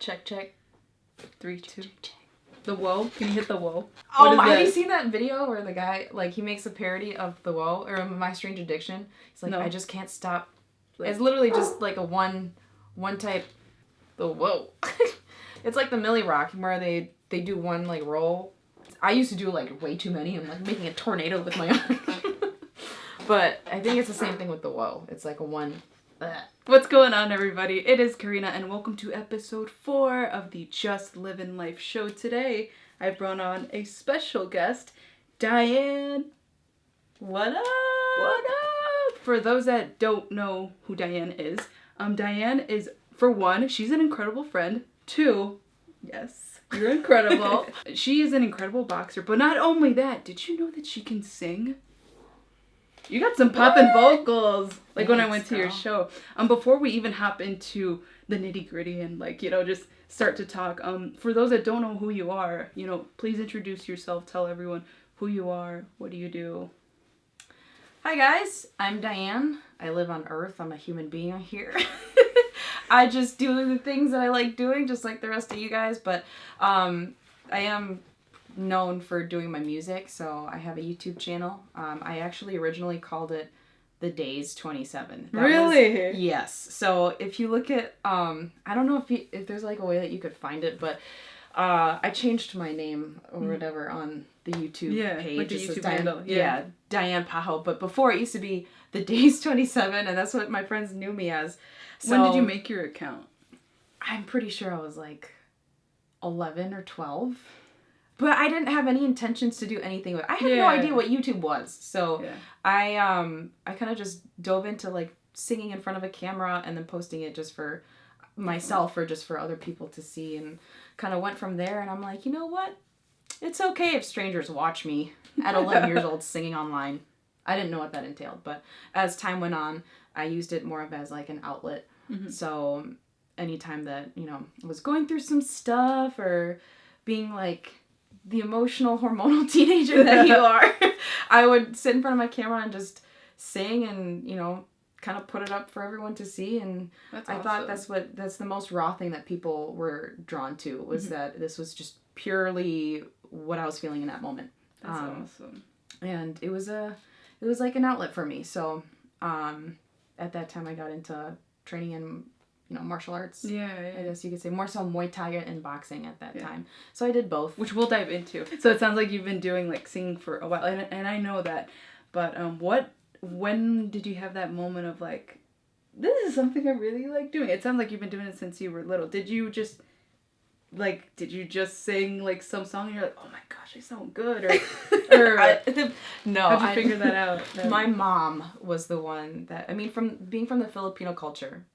Check. 3, 2. Check. The whoa? Can you hit the whoa? Oh, have you seen that video where the guy, like, he makes a parody of the whoa, or My Strange Addiction? He's like, no. I just can't stop. It's literally just like a one type, the whoa. It's like the Millie Rock, where they do one, like, roll. I used to do, like, way too many. I'm, like, making a tornado with my arm. But I think it's the same thing with the whoa. It's like a one. What's going on, everybody? It is Carina, and welcome to episode 4 of the Just Livin Life Show. Today, I've brought on a special guest, Dianne. What up? What up? For those that don't know who Dianne is, Dianne is, for one, she's an incredible friend. 2, yes, you're incredible. She is an incredible boxer, but not only that, did you know that she can sing? You got some poppin' vocals, like when I went to your show. Before we even hop into the nitty gritty and, like, just start to talk, for those that don't know who you are, please introduce yourself. Tell everyone who you are. What do you do? Hi guys, I'm Dianne. I live on Earth. I'm a human being here. I just do the things that I like doing, just like the rest of you guys. But I am known for doing my music, so I have a YouTube channel. I actually originally called it The Days 27. Really? Yes. So if you look at, I don't know if there's like a way that you could find it, but I changed my name or whatever on the YouTube page. Like the YouTube handle. Yeah, Dianne Pajo. But before it used to be The Days 27, and that's what my friends knew me as. So, when did you make your account? I'm pretty sure I was like 11 or 12. But I didn't have any intentions to do anything with it. I had no idea what YouTube was. So I kind of just dove into, like, singing in front of a camera and then posting it just for myself or just for other people to see, and kind of went from there. And I'm like, you know what? It's okay if strangers watch me at 11 years old singing online. I didn't know what that entailed. But as time went on, I used it more of as, like, an outlet. Mm-hmm. So anytime that, I was going through some stuff or being, like, the emotional hormonal teenager that you are, I would sit in front of my camera and just sing and, kind of put it up for everyone to see. And that's I awesome. Thought that's the most raw thing that people were drawn to, was that this was just purely what I was feeling in that moment. That's awesome. And it was like an outlet for me. So at that time I got into training in martial arts. Yeah. I guess you could say more so Muay Thai and boxing at that time. So I did both, which we'll dive into. So it sounds like you've been doing, like, singing for a while, and I know that. But when did you have that moment of, like, this is something I really like doing? It sounds like you've been doing it since you were little. Did you just sing, like, some song and you're like, oh my gosh, I sound good, or no? How'd you figure that out? My mom was the one that, from being from the Filipino culture,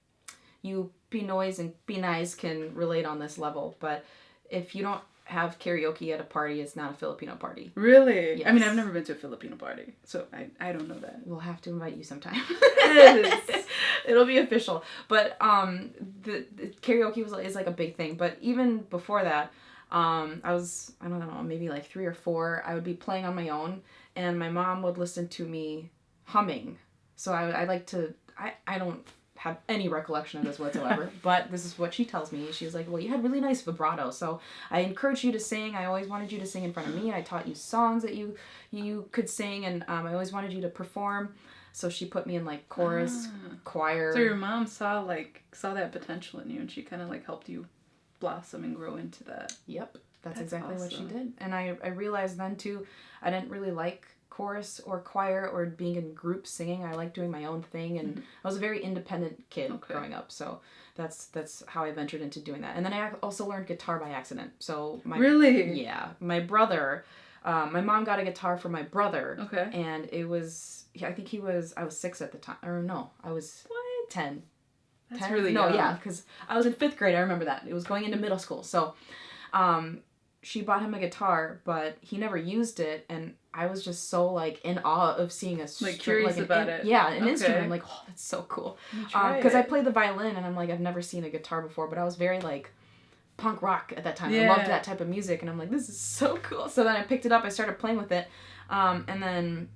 you Pinoys and Pinays can relate on this level, but if you don't have karaoke at a party, it's not a Filipino party. Really? Yes. I've never been to a Filipino party, so I don't know that. We'll have to invite you sometime. Yes. It'll be official. But the karaoke is like a big thing. But even before that, I don't know, maybe like 3 or 4, I would be playing on my own, and my mom would listen to me humming. So I like to, I don't have any recollection of this whatsoever, but this is what she tells me. She was like, well, you had really nice vibrato, so I encouraged you to sing. I always wanted you to sing in front of me, and I taught you songs that you could sing, and I always wanted you to perform. So she put me in, like, chorus, choir. So your mom saw that potential in you, and she kind of, like, helped you blossom and grow into that. Yep, that's exactly awesome. What she did. And I realized then too, I didn't really like chorus or choir or being in groups singing. I like doing my own thing, and I was a very independent kid growing up, so that's how I ventured into doing that. And then I also learned guitar by accident. So my brother, my mom got a guitar for my brother, and it was, I was 6 at the time, or no, I was 10. That's 10? really no, young. Yeah, because I was in 5th grade. I remember that. It was going into middle school, so she bought him a guitar, but he never used it, and I was just so, like, in awe of seeing a like, curious about it. Yeah, an instrument. I'm like, oh, that's so cool. Because I played the violin, and I'm like, I've never seen a guitar before, but I was very, like, punk rock at that time. I loved that type of music, and I'm like, this is so cool. So then I picked it up, I started playing with it, and then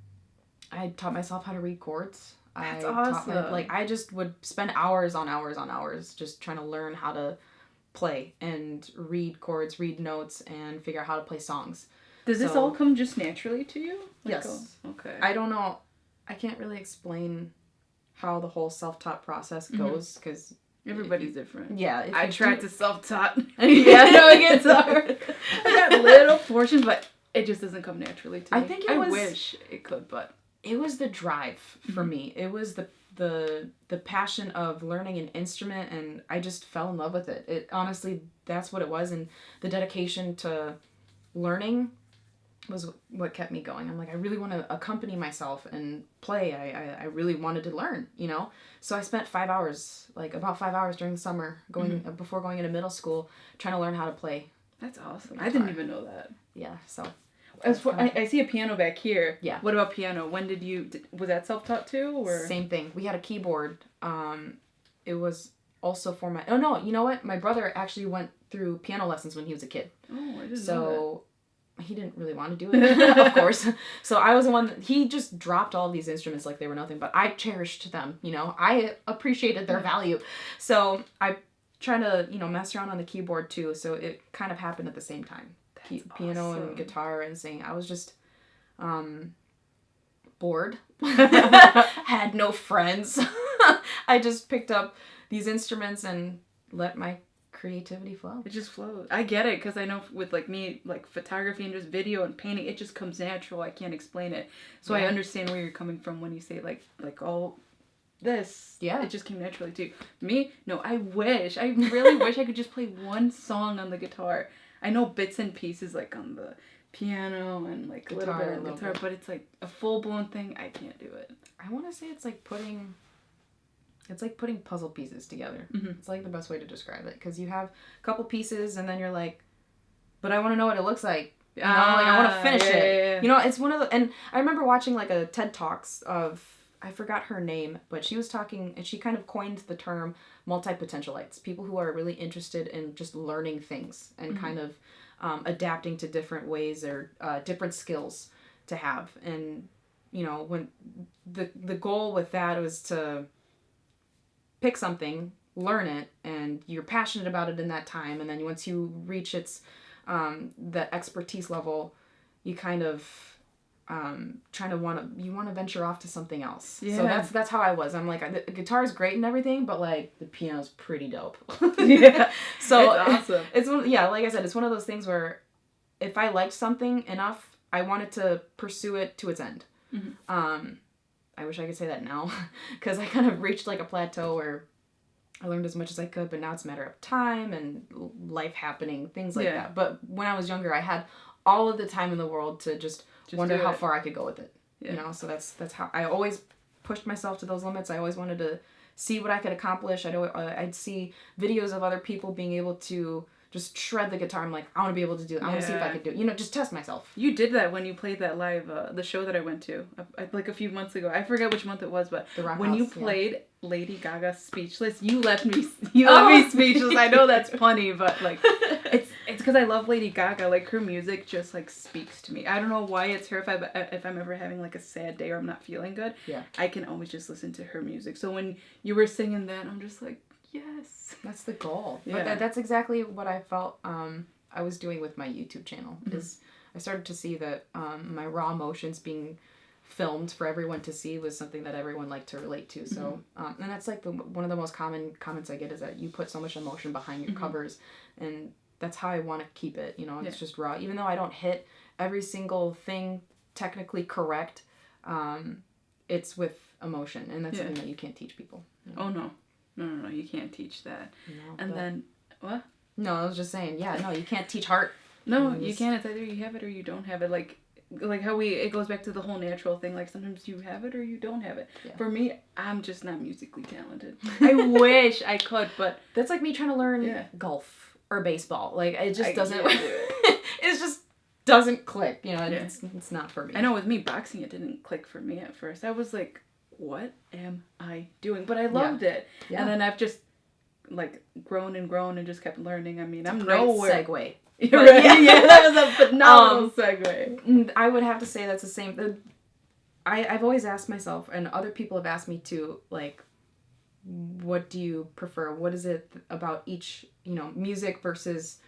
I taught myself how to read chords. That's awesome. I just would spend hours on hours just trying to learn how to play and read chords, read notes, and figure out how to play songs. Does this all come just naturally to you? Yes. Okay. I don't know. I can't really explain how the whole self-taught process goes because everybody's different. Yeah. I tried to self-taught. Yeah, no, it gets hard. I got little portions, but it just doesn't come naturally to me. I think I wish it could, but it was the drive for me. It was the passion of learning an instrument, and I just fell in love with it. It honestly, that's what it was, and the dedication to learning was what kept me going. I'm like, I really want to accompany myself and play. I really wanted to learn, you know? So I spent about 5 hours during the summer before going into middle school trying to learn how to play. That's awesome. I didn't even know that. Yeah, so. I see a piano back here. Yeah. What about piano? When was that self-taught too, or? Same thing. We had a keyboard. It was also for my, oh no, you know what? My brother actually went through piano lessons when he was a kid. Oh, I didn't know that. So he didn't really want to do it, of course. So I was the one he just dropped all these instruments like they were nothing, but I cherished them, you know. I appreciated their value. So I tried to, mess around on the keyboard too. So it kind of happened at the same time. Piano and guitar and singing. I was just bored. Had no friends. I just picked up these instruments and let my creativity flow. It just flows. I get it, because I know with me, photography and just video and painting, it just comes natural. I can't explain it. So I understand where you're coming from when you say all this. Yeah. It just came naturally too. Me? No, I really wish I could just play one song on the guitar. I know bits and pieces on the piano and a little bit on guitar, but it's a full-blown thing. I can't do it. I want to say it's like putting puzzle pieces together. Mm-hmm. It's the best way to describe it, because you have a couple pieces and then you're like, but I want to know what it looks like. You know, I want to finish it. Yeah. It's one of the, and I remember watching a TED Talks of, I forgot her name, but she was talking, and she kind of coined the term multi-potentialites, people who are really interested in just learning things and kind of adapting to different ways or different skills to have. And, when the goal with that was to pick something, learn it, and you're passionate about it in that time. And then once you reach its, that expertise level, you kind of you want to venture off to something else. Yeah. So that's how I was. I'm like, the guitar's great and everything, but the piano's pretty dope. Yeah. So it's awesome. It's like I said, it's one of those things where if I liked something enough, I wanted to pursue it to its end. Mm-hmm. I wish I could say that now, because I kind of reached a plateau where I learned as much as I could, but now it's a matter of time and life happening, things like that. But when I was younger, I had all of the time in the world to just wonder how far I could go with it. Yeah. So that's how I always pushed myself to those limits. I always wanted to see what I could accomplish. I'd see videos of other people being able to just shred the guitar. I'm like, I want to be able to do it. I want to see if I could do it. Just test myself. You did that when you played that live, the show that I went to, a few months ago. I forget which month it was, but when you played Lady Gaga's Speechless, you left me speechless. I know that's funny, but it's because I love Lady Gaga. Her music just speaks to me. I don't know why it's her. If I'm ever having a sad day or I'm not feeling good, I can always just listen to her music. So when you were singing that, I'm just like, yes, that's the goal. Yeah. But that's exactly what I felt I was doing with my YouTube channel. Mm-hmm. Is I started to see that my raw emotions being filmed for everyone to see was something that everyone liked to relate to. So and that's one of the most common comments I get is that you put so much emotion behind your covers, and that's how I want to keep it. It's just raw. Even though I don't hit every single thing technically correct, it's with emotion, and that's something that you can't teach people. Oh no. No, you can't teach that. No, then, what? No, I was just saying, you can't teach heart. No, you can't. It's either you have it or you don't have it. How it goes back to the whole natural thing. Sometimes you have it or you don't have it. Yeah. For me, I'm just not musically talented. I wish I could, but... That's like me trying to learn golf or baseball. It just doesn't... it just doesn't click. It's not for me. I know with me, boxing, it didn't click for me at first. I was like, what am I doing? But I loved it. Yeah. And then I've just grown and just kept learning. I mean, I'm nowhere. Segue. You're right. Yeah, that was a phenomenal segue. I would have to say that's the same. I've always asked myself, and other people have asked me too, what do you prefer? What is it about each music versus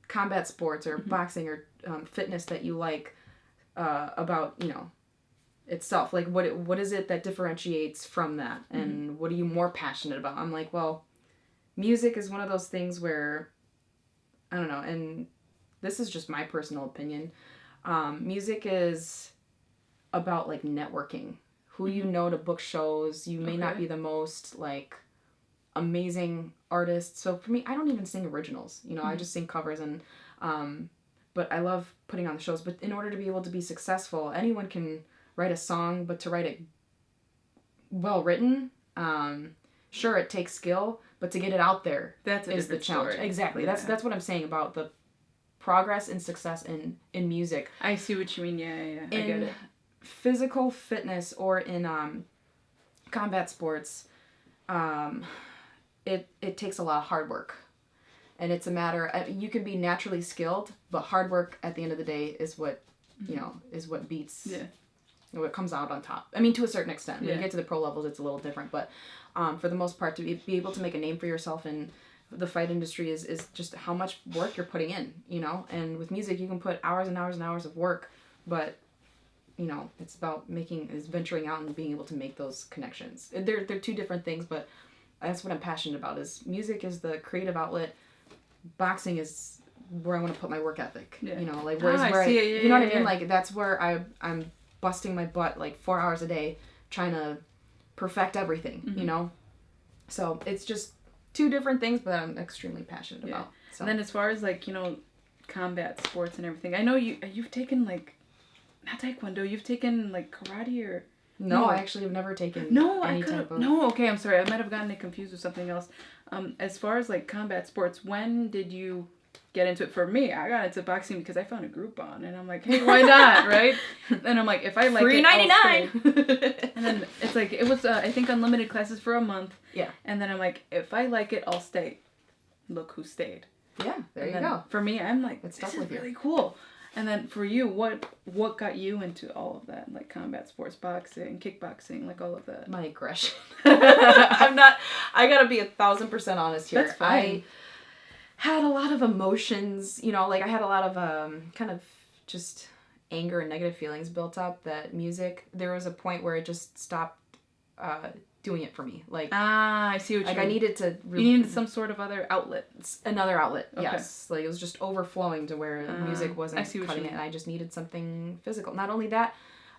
combat sports or boxing or fitness that you like about, itself. Like, what is it that differentiates from that? And what are you more passionate about? I'm like, well, music is one of those things where, I don't know, and this is just my personal opinion. Music is about, like, networking. Who you know to book shows. You may not be the most, like, amazing artist. So for me, I don't even sing originals. I just sing covers and but I love putting on the shows. But in order to be able to be successful, anyone can write a song, but to write it well written, sure, it takes skill, but to get it out there is the challenge. Story. Exactly. Yeah. That's what I'm saying about the progress and success in music. I see what you mean. Yeah. I get it. Physical fitness or in combat sports, it takes a lot of hard work. And it's a matter you can be naturally skilled, but hard work at the end of the day is what is what beats what comes out on top. I mean, to a certain extent. When you get to the pro levels, it's a little different, but for the most part, to be able to make a name for yourself in the fight industry is just how much work you're putting in, and with music you can put hours and hours and hours of work, but it's about venturing out and being able to make those connections. They're two different things, but that's what I'm passionate about. Is music is the creative outlet. Boxing is where I want to put my work ethic. Yeah. You know what I mean? Like, that's where I'm busting my butt like 4 hours a day trying to perfect everything. So it's just two different things, but I'm extremely passionate about. So. And then as far as like combat sports and everything, I know you've taken like. Not taekwondo. You've taken like karate or... No, I actually have never taken any type of... No, okay, I'm sorry. I might have gotten it confused with something else. As far as like combat sports, when did you get into it? For me, I got into boxing because I found a Groupon and I'm like, hey, why not, right? And I'm like, if I like free it, $3.99. And then it's like, it was, I think, unlimited classes for a month. Yeah. And then I'm like, if I like it, I'll stay. Look who stayed. Yeah, there you go. For me, I'm like, this is really cool. And then for you, what got you into all of that? Like combat sports, boxing, kickboxing, like all of that? My aggression. I gotta be 1,000% honest here. That's fine. I had a lot of emotions, like I had a lot of kind of just anger and negative feelings built up that music, there was a point where it just stopped doing it for me. Like, I see what you mean. I needed to... You needed some sort of other outlet. Another outlet, yes. Like, it was just overflowing to where music wasn't cutting it, and I just needed something physical. Not only that,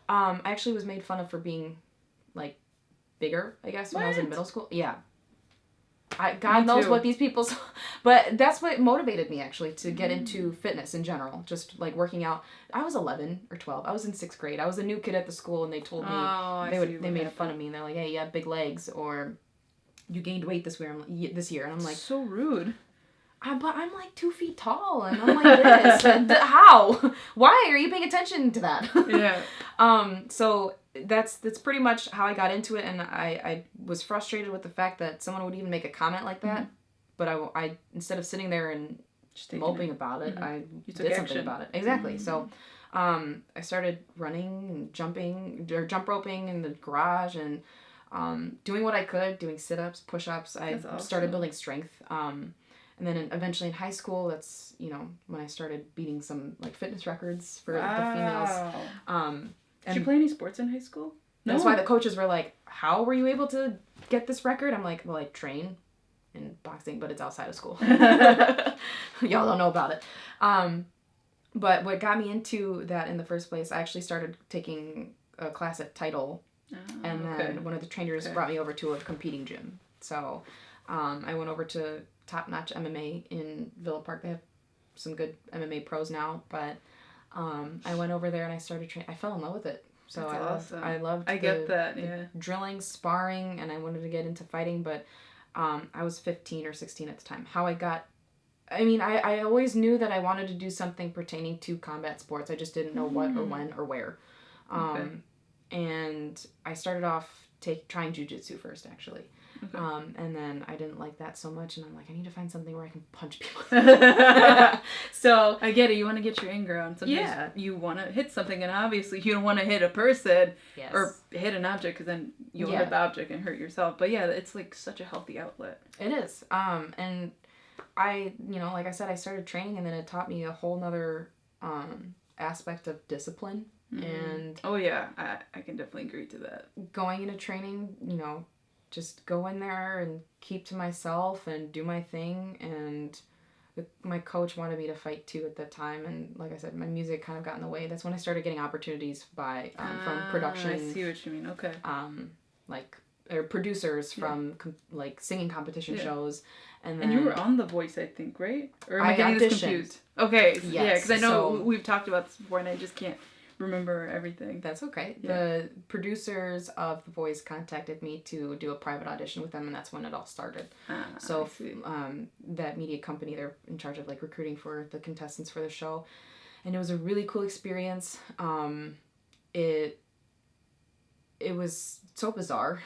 I actually was made fun of for being, like, bigger, I guess, when I was in middle school. Yeah. God knows what these people saw. But that's what motivated me, actually, to get into fitness in general. Just, like, working out. I was 11 or 12. I was in 6th grade. I was a new kid at the school, and they told me, they made fun of me. And they're like, hey, you have big legs, or you gained weight this year. And I'm like... So rude. But I'm like 2 feet tall, and I'm like this. And how? Why are you paying attention to that? Yeah. So... That's pretty much how I got into it, and I was frustrated with the fact that someone would even make a comment like that, but I instead of sitting there and just moping about it, I did something about it. Exactly. So I started running and jumping, or jump roping in the garage, and doing what I could, doing sit-ups, push-ups. I started building strength. And then eventually in high school, that's, when I started beating some like fitness records for the females. Did you play any sports in high school? No. That's why the coaches were like, how were you able to get this record? I'm like, well, I train in boxing, but it's outside of school. Y'all don't know about it. But what got me into that in the first place, I actually started taking a class at Title. And then one of the trainers brought me over to a competing gym. So I went over to Top Notch MMA in Villa Park. They have some good MMA pros now, but... I went over there and I started training. I fell in love with it. So I loved the drilling, sparring, and I wanted to get into fighting, but I was 15 or 16 at the time. I always knew that I wanted to do something pertaining to combat sports. I just didn't know what or when or where. And I started off trying jiu-jitsu first, actually. Okay. And then I didn't like that so much, and I'm like, I need to find something where I can punch people. So I get it. You want to get your anger out. Sometimes you want to hit something, and obviously you don't want to hit a person or hit an object, because then you'll hit the object and hurt yourself. But yeah, it's like such a healthy outlet. It is. And like I said, I started training, and then it taught me a whole nother aspect of discipline. And oh yeah, I can definitely agree to that. Going into training, just go in there and keep to myself and do my thing. And my coach wanted me to fight too at that time, and like I said, my music kind of got in the way. That's when I started getting opportunities from production. I see what you mean. Okay. Or producers from like singing competition shows, and you were on The Voice, I think, right? Or am I getting this confused? Okay. Yes, yeah, because I know we've talked about this before, and I just can't remember everything. That's okay. Yeah. The producers of The Voice contacted me to do a private audition with them, and that's when it all started. So that media company, they're in charge of like recruiting for the contestants for the show, and it was a really cool experience. It was so bizarre.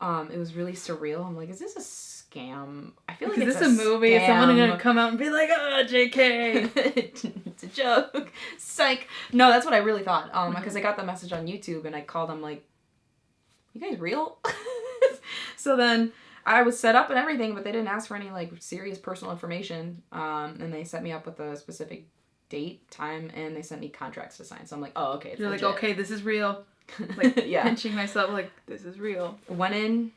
It was really surreal. I'm like, is this a scam? I feel like it's a movie. Scam. Is someone gonna come out and be like, "Oh, JK, it's a joke"? Psych. No, that's what I really thought. Because I got the message on YouTube and I called them like, "You guys real?" So then I was set up and everything, but they didn't ask for any like serious personal information. And they set me up with a specific date, time, and they sent me contracts to sign. So I'm like, "Oh, okay." You're legit. Like, "Okay, this is real." Like pinching myself like, this is real. Went in,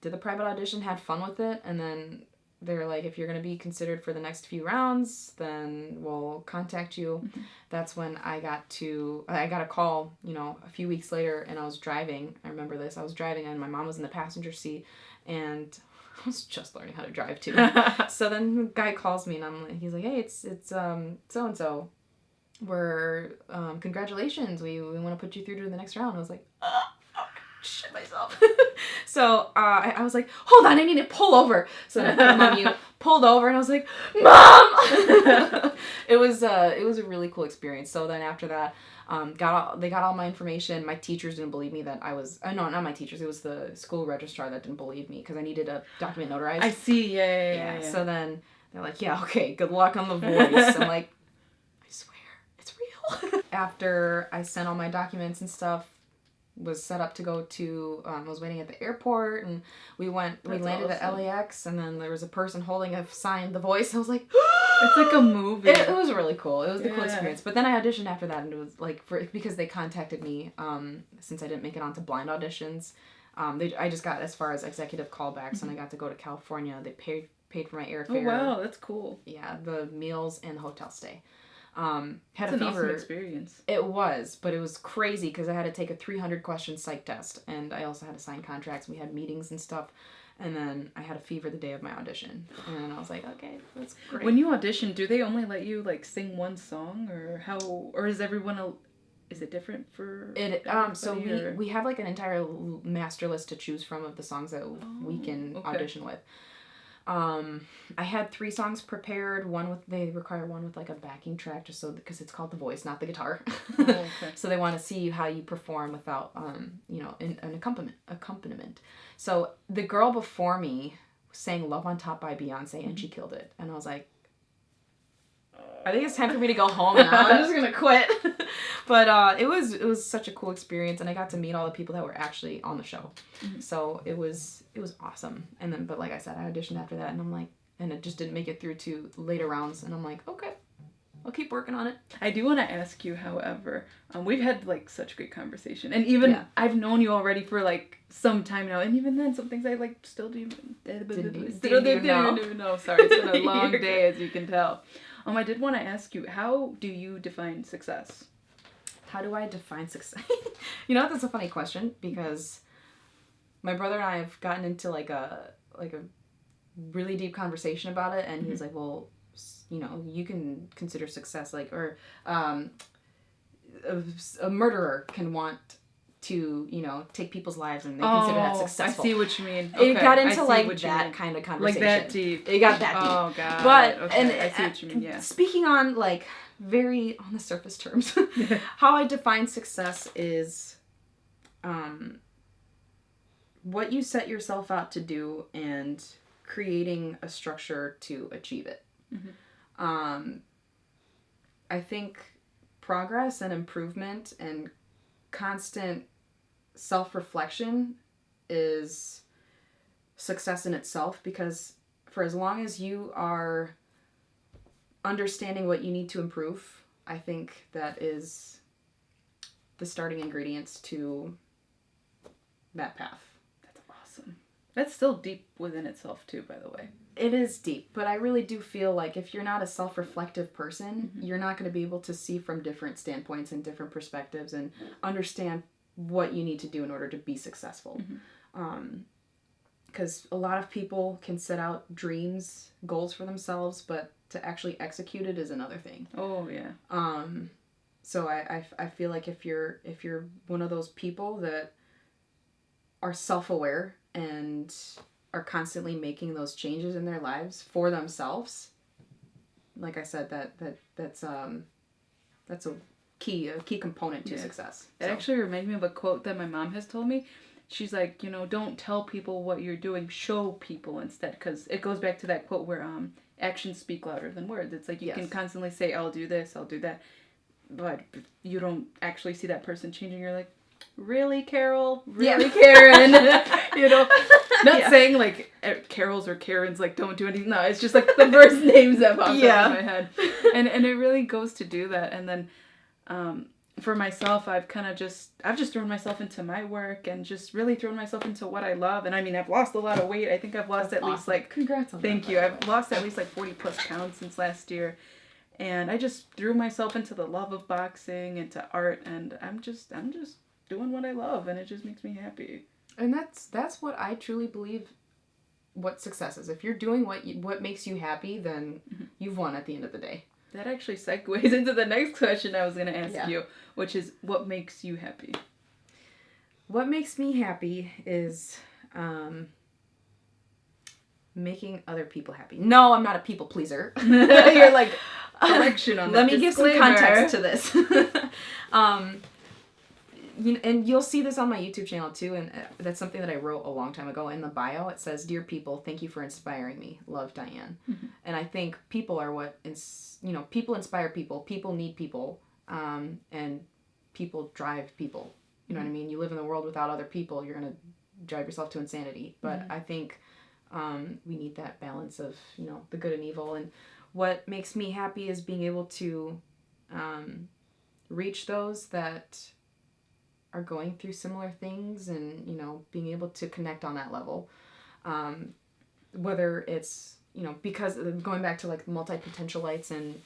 did the private audition, had fun with it, and then they're like, if you're going to be considered for the next few rounds, then we'll contact you. Mm-hmm. That's when I got a call, a few weeks later, and I was driving. I remember this. I was driving and my mom was in the passenger seat, and I was just learning how to drive too. So then the guy calls me and he's like, "Hey, it's so-and-so. We're congratulations, we want to put you through to the next round." I was like, oh, shit myself. So I was like, "Hold on, I need to pull over." So I put him on mute, pulled over, and I was like, "Mom!" It was a really cool experience. So then after that, they got all my information. My teachers didn't believe me that I was no, not my teachers, it was the school registrar that didn't believe me because I needed a document notarized. I see. Yeah. So then they're like, "Yeah, okay, good luck on The Voice." I'm like, after I sent all my documents and stuff, was set up to go to, I was waiting at the airport, and we landed at LAX, and then there was a person holding a sign, The Voice. I was like, it's like a movie. It was really cool. It was a cool experience. But then I auditioned after that, and it was like, because they contacted me, since I didn't make it onto blind auditions, I just got as far as executive callbacks, and I got to go to California. They paid for my airfare. Oh wow, that's cool. Yeah, the meals and the hotel stay. Had That's a fever. An awesome experience. It was, but it was crazy because I had to take a 300 question psych test, and I also had to sign contracts. We had meetings and stuff, and then I had a fever the day of my audition, and I was like, "Okay, that's great." When you audition, do they only let you like sing one song, or is everyone is it different for it? So we have like an entire master list to choose from of the songs that we can audition with. I had 3 songs prepared. They require one with like a backing track, just so because it's called The Voice, not the guitar. Oh, okay. So they want to see how you perform without an accompaniment. So the girl before me sang "Love on Top" by Beyonce, and she killed it. And I was like, I think it's time for me to go home now. I'm just gonna quit. But it was such a cool experience, and I got to meet all the people that were actually on the show. Mm-hmm. So it was awesome. And then, but like I said, I auditioned after that, and I'm like, and it just didn't make it through to later rounds, and I'm like, okay, I'll keep working on it. I do want to ask you, however, we've had like such great conversation, and even I've known you already for like some time now, and even then, some things I like still didn't even know. Sorry, it's been a long day, as you can tell. I did want to ask you, how do you define success? How do I define success? That's a funny question, because my brother and I have gotten into like a really deep conversation about it, and he was like, "Well, you can consider success like, or a murderer can want to, take people's lives, and they consider that successful." I see what you mean. Okay. It got into like that kind of conversation. Like that deep. It got that deep. Oh god. But okay. I see what you mean. Yeah. Speaking on like very on the surface terms, how I define success is, what you set yourself out to do and creating a structure to achieve it. Mm-hmm. I think progress and improvement and constant self-reflection is success in itself, because for as long as you are understanding what you need to improve, I think that is the starting ingredients to that path. That's awesome. That's still deep within itself too, by the way. It is deep, but I really do feel like if you're not a self-reflective person, you're not going to be able to see from different standpoints and different perspectives and understand what you need to do in order to be successful. Because a lot of people can set out dreams, goals for themselves, but to actually execute it is another thing. Oh, yeah. So I feel like if you're one of those people that are self-aware and are constantly making those changes in their lives for themselves, like I said, that's a key component to success. It actually reminds me of a quote that my mom has told me. She's like, don't tell people what you're doing, show people instead, because it goes back to that quote where actions speak louder than words. It's like you can constantly say, I'll do this, I'll do that, but you don't actually see that person changing. You're like, really, Carol? Really, Karen? Not saying like Carols or Karens like don't do anything. No, it's just like the first names that pop up in my head, and it really goes to do that. And then for myself, I've just thrown myself into my work and just really thrown myself into what I love. And I mean, I've lost a lot of weight. I think I've lost at least like, congrats on that. Thank you. I've lost at least like 40 plus pounds since last year. And I just threw myself into the love of boxing, into art, and I'm just doing what I love, and it just makes me happy. And that's what I truly believe what success is. If you're doing what makes you happy, then you've won at the end of the day. That actually segues into the next question I was going to ask you, which is, what makes you happy? What makes me happy is making other people happy. No, I'm not a people pleaser. You're like, correction on that. Let me give some context to this. And you'll see this on my YouTube channel too, and that's something that I wrote a long time ago. In the bio, it says, "Dear people, thank you for inspiring me. Love, Dianne." And I think people are what people inspire people. People need people, and people drive people. You know what I mean? You live in the world without other people, you're gonna drive yourself to insanity. But I think we need that balance of the good and evil. And what makes me happy is being able to reach those that are going through similar things, and being able to connect on that level, whether it's because going back to like multi-potentialites and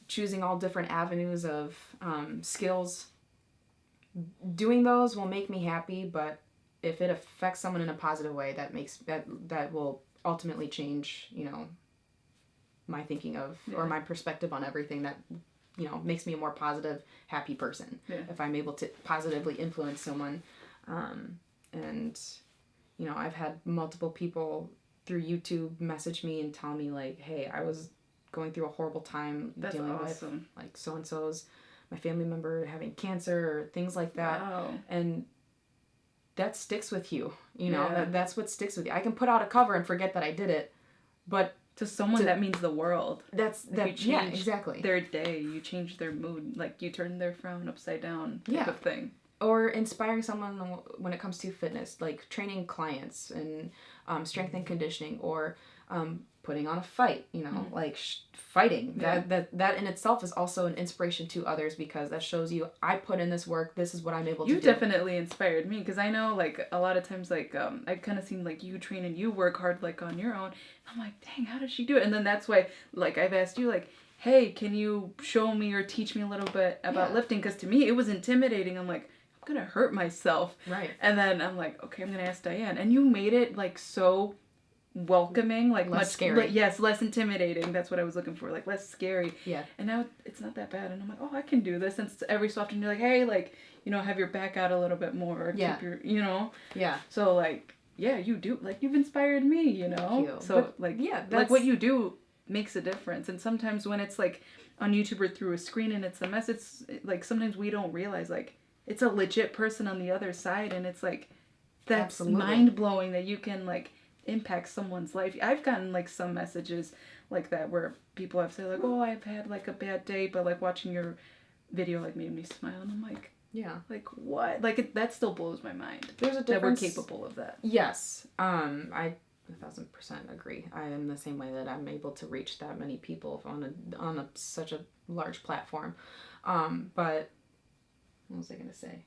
choosing all different avenues of skills, doing those will make me happy. But if it affects someone in a positive way, that will ultimately change my thinking of or my perspective on everything. That makes me a more positive, happy person. If I'm able to positively influence someone. And, I've had multiple people through YouTube message me and tell me like, hey, I was going through a horrible time dealing with like so-and-so's, my family member having cancer or things like that. Wow. And that sticks with you, that's what sticks with you. I can put out a cover and forget that I did it, but to someone that means the world. Exactly. Their day, you change their mood, like you turn their frown upside down type of thing. Or inspiring someone when it comes to fitness, like training clients and strength and conditioning, or putting on a fight, like fighting. That in itself is also an inspiration to others, because that shows you, I put in this work, this is what I'm able to do. You definitely inspired me, because I know like a lot of times like I've kind of seen like you train and you work hard like on your own. I'm like, dang, how does she do it? And then that's why like I've asked you like, hey, can you show me or teach me a little bit about lifting? Because to me it was intimidating. I'm like, I'm gonna hurt myself. Right. And then I'm like, okay, I'm gonna ask Dianne. And you made it like so welcoming, like less much scary. Yes, less intimidating. That's what I was looking for, like less scary. Yeah. And now it's not that bad, and I'm like, oh, I can do this. And every so often you're like, hey, like have your back out a little bit more, or keep your, Yeah. So like, yeah, you do, like you've inspired me, Thank you. So but, like, like what you do makes a difference. And sometimes when it's like on YouTube or through a screen and it's a mess, it's like sometimes we don't realize like it's a legit person on the other side, and it's like that's mind blowing that you can like impact someone's life. I've gotten like some messages like that where people have said like, oh, I've had like a bad day, but like watching your video like made me smile. And I'm like, like what? Like that still blows my mind. There's a difference that we're capable of that. Yes. I 1,000% agree. I am the same way that I'm able to reach that many people on such a large platform. But what was I going to say?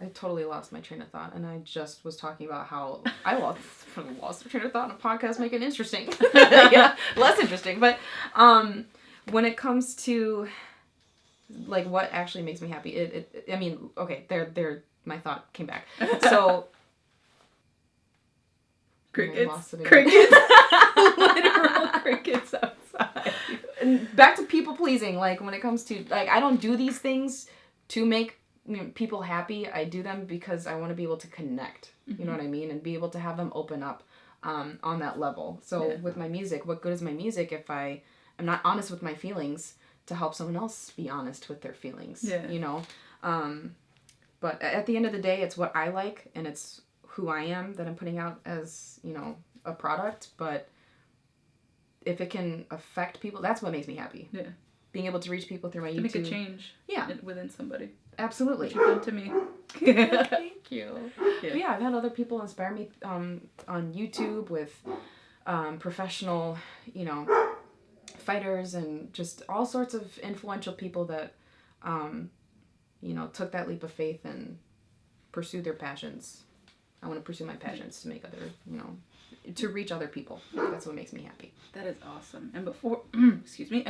I totally lost my train of thought, and I just was talking about how I lost the train of thought in a podcast, make it interesting. Yeah, less interesting. But when it comes to like what actually makes me happy, I mean, okay, my thought came back. So crickets, literal crickets outside. And back to people pleasing. Like when it comes to like, I don't do these things to make people happy. I do them because I want to be able to connect. You know what I mean, and be able to have them open up on that level. So with my music, what good is my music if I am not honest with my feelings to help someone else be honest with their feelings? You know. But at the end of the day, it's what I like, and it's who I am that I'm putting out as, you know, a product. But if it can affect people, that's what makes me happy. Yeah. Being able to reach people through my YouTube. To make a change. Within somebody. Absolutely. Which you've done to me. Thank you. Yeah. But yeah, I've had other people inspire me on YouTube with professional, you know, fighters and just all sorts of influential people that, you know, took that leap of faith and pursued their passions. I want to pursue my passions to make other, you know, to reach other people. That's what makes me happy. That is awesome. And before,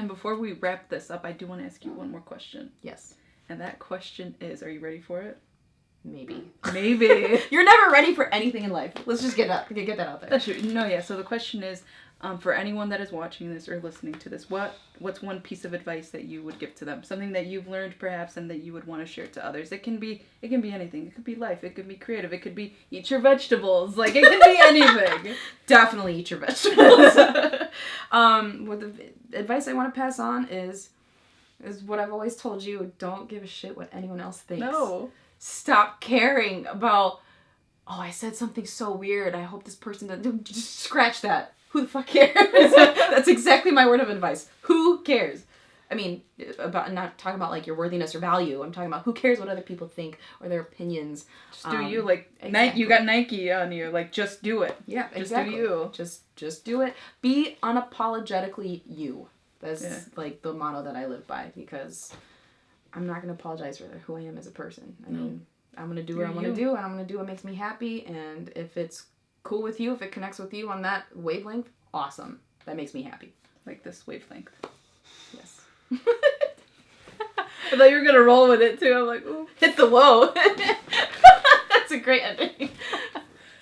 before we wrap this up, I do want to ask you one more question. Yes. And that question is, are you ready for it? Maybe. You're never ready for anything in life. Let's just get that out there. That's true. No, yeah. So the question is, for anyone that is watching this or listening to this, what's one piece of advice that you would give to them? Something that you've learned perhaps and that you would want to share to others. It can be anything. It could be life. It could be creative. It could be eat your vegetables. Like it can be anything. Definitely eat your vegetables. What the advice I want to pass on is what I've always told you. Don't give a shit what anyone else thinks. No. Stop caring about, oh, I said something so weird. I hope this person doesn't. Just scratch that. Who the fuck cares? That's exactly my word of advice. Who cares? I mean, I'm not talking about like your worthiness or value. I'm talking about who cares what other people think or their opinions. Just do you. Like, exactly. You got Nike on you. Like, just do it. Yeah, exactly. Just do you. Just do it. Be unapologetically you. That's like the motto that I live by, because I'm not going to apologize for who I am as a person. I mean, I'm going to do what I want to do, and I'm going to do what makes me happy, and if it's cool with you, if it connects with you on that wavelength, awesome. That makes me happy. Like this wavelength. Yes. I thought you were going to roll with it too. I'm like, ooh. Hit the low. That's a great ending.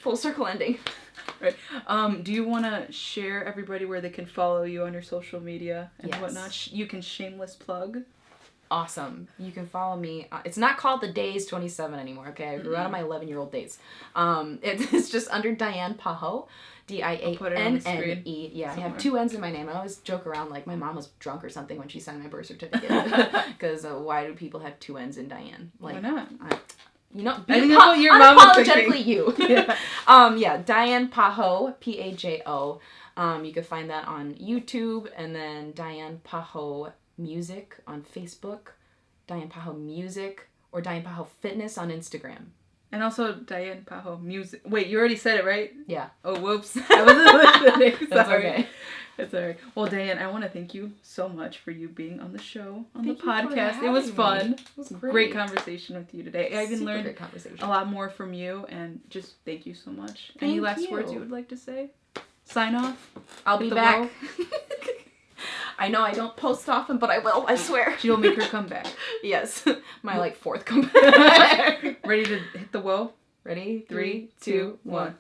Full circle ending. Right. Do you want to share everybody where they can follow you on your social media and whatnot? You can shameless plug. Awesome. You can follow me. It's not called The Days 27 anymore, okay? I grew out of my 11-year-old days. It's just under Dianne Pajo. D-I-A-N-N-E. Yeah, somewhere. I have 2 N's in my name. I always joke around like my mom was drunk or something when she signed my birth certificate. Because why do people have 2 N's in Dianne? Like, why not? You know, I think that's what your mom was thinking. Unapologetically you. Dianne Pajo, P-A-J-O. You can find that on YouTube, and then Dianne Pajo Music on Facebook, Dianne Pajo Music, or Dianne Pajo Fitness on Instagram. And also Dianne Pajo Music. Wait, you already said it, right? Yeah. Oh, whoops. I wasn't listening. That's okay. It's alright. Well, Dianne, I want to thank you so much for you being on the show, on the podcast. It was fun. It was great conversation with you today. I even learned a lot more from you, and just thank you so much. Any last words you would like to say? Sign off? I'll be back. I know I don't post often, but I will, I swear. She'll make her comeback. Yes. My 4th comeback. Ready to hit the whoa? Ready? 3, 2, 1.